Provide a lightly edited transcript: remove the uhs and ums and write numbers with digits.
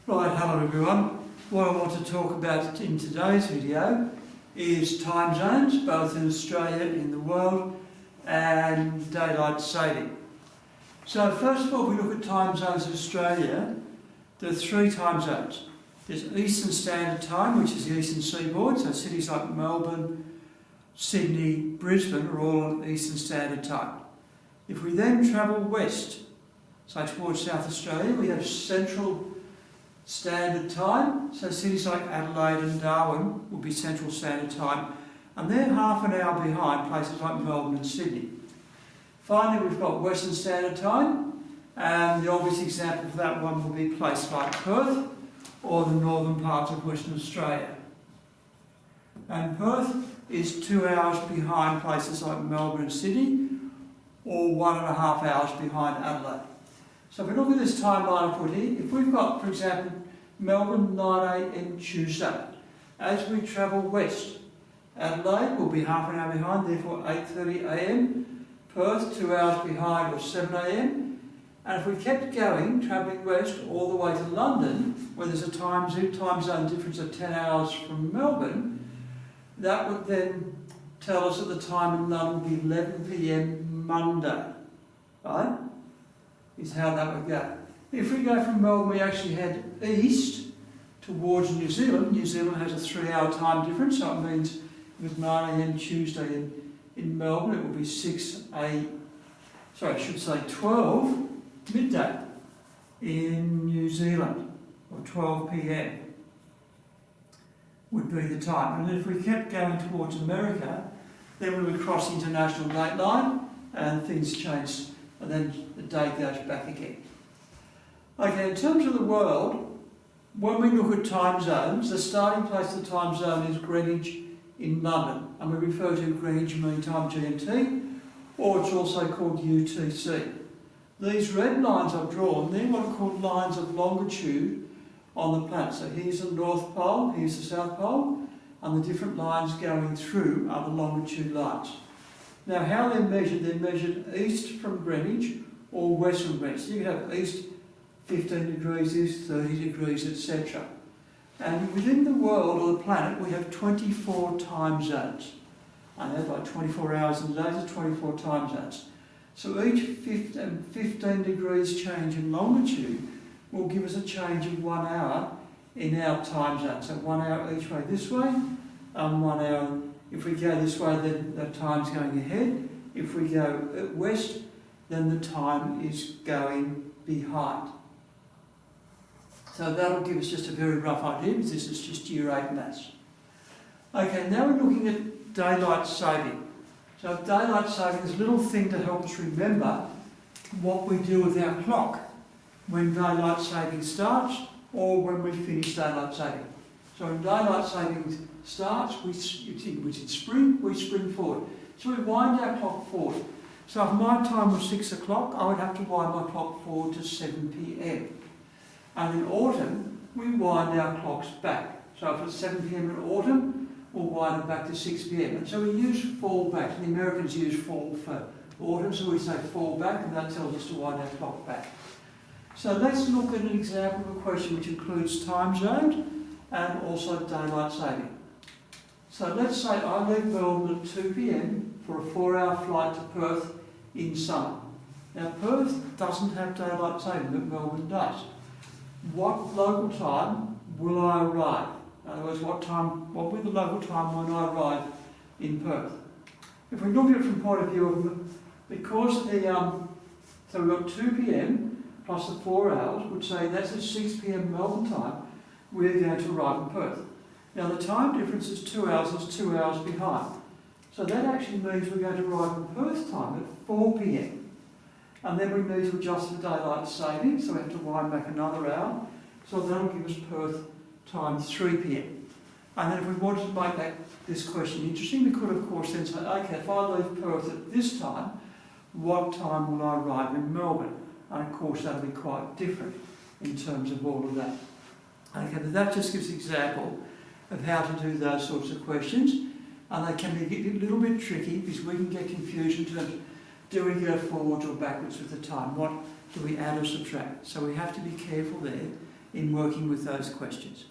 Right, hello everyone. What I want to talk about in today's video is time zones, both in Australia, in the world, and daylight saving. So first of all, if we look at time zones in Australia, there are three time zones. There's Eastern Standard Time, which is the eastern seaboard, so cities like Melbourne, Sydney, Brisbane are all on Eastern Standard Time. If we then travel west, so towards South Australia, we have Central Standard Time, so cities like Adelaide and Darwin will be Central Standard Time, and they're half an hour behind places like Melbourne and Sydney. Finally, we've got Western Standard Time, and the obvious example for that one will be places like Perth or the northern parts of Western Australia. And Perth is 2 hours behind places like Melbourne and Sydney, or 1.5 hours behind Adelaide. So if we look at this timeline I put here, if we've got, for example, Melbourne 9 a.m. Tuesday, as we travel west, Adelaide will be half an hour behind, therefore 8:30 a.m. Perth 2 hours behind, or 7 a.m. And if we kept going, travelling west all the way to London, where there's a time zone difference of 10 hours from Melbourne, that would then tell us that the time in London would be 11 p.m. Monday, right? Is how that would go. If we go from Melbourne, we actually head east towards New Zealand. New Zealand has a 3-hour time difference, so it means with 9 a.m. Tuesday in Melbourne, it will be 12 midday in New Zealand, or 12 p.m. would be the time. And if we kept going towards America, then we would cross the international date line and things change, and then the day goes back again. Okay, in terms of the world, when we look at time zones, the starting place of the time zone is Greenwich in London, and we refer to Greenwich Mean Time GMT, or it's also called UTC. These red lines I've drawn, they're what are called lines of longitude on the planet. So here's the North Pole, here's the South Pole, and the different lines going through are the longitude lines. Now how they're measured east from Greenwich or west from Greenwich. So you can have east 15 degrees, east 30 degrees, etc. And within the world or the planet we have 24 time zones. And they're like 24 hours in a day, so 24 time zones. So each 15 degrees change in longitude will give us a change of 1 hour in our time zone. So 1 hour each way this way, and 1 hour, if we go this way then the time's going ahead. If we go west, then the time is going behind. So that'll give us just a very rough idea, because this is just year 8 maths. Okay, now we're looking at daylight saving. So daylight saving is a little thing to help us remember what we do with our clock when daylight saving starts or when we finish daylight saving. So when daylight saving starts, which is spring, we spring forward. So we wind our clock forward. So if my time was 6 o'clock, I would have to wind my clock forward to 7 p.m. And in autumn, we wind our clocks back. So if it's 7 p.m. in autumn, we'll wind it back to 6 p.m. And so we use fall back. The Americans use fall for autumn, so we say fall back, and that tells us to wind our clock back. So let's look at an example of a question which includes time zones and also daylight saving. So let's say I leave Melbourne at 2 p.m. for a 4-hour flight to Perth in summer. Now Perth doesn't have daylight saving, but Melbourne does. What local time will I arrive? In other words, what will be the local time when I arrive in Perth? If we look at it from the point of view of, because so we've got 2 p.m. plus the 4 hours, would say that's at 6 p.m. Melbourne time, we're going to arrive in Perth. Now the time difference is 2 hours, it's 2 hours behind. So that actually means we're going to arrive in Perth time at 4 p.m. And then we need to adjust for daylight saving, so we have to wind back another hour. So that'll give us Perth time 3 p.m. And then if we wanted to make this question interesting, we could of course then say, okay, if I leave Perth at this time, what time will I arrive in Melbourne? And of course that'll be quite different in terms of all of that. Okay, but that just gives an example of how to do those sorts of questions. And they can be a little bit tricky because we can get confusion in terms of, do we go forwards or backwards with the time? What do we add or subtract? So we have to be careful there in working with those questions.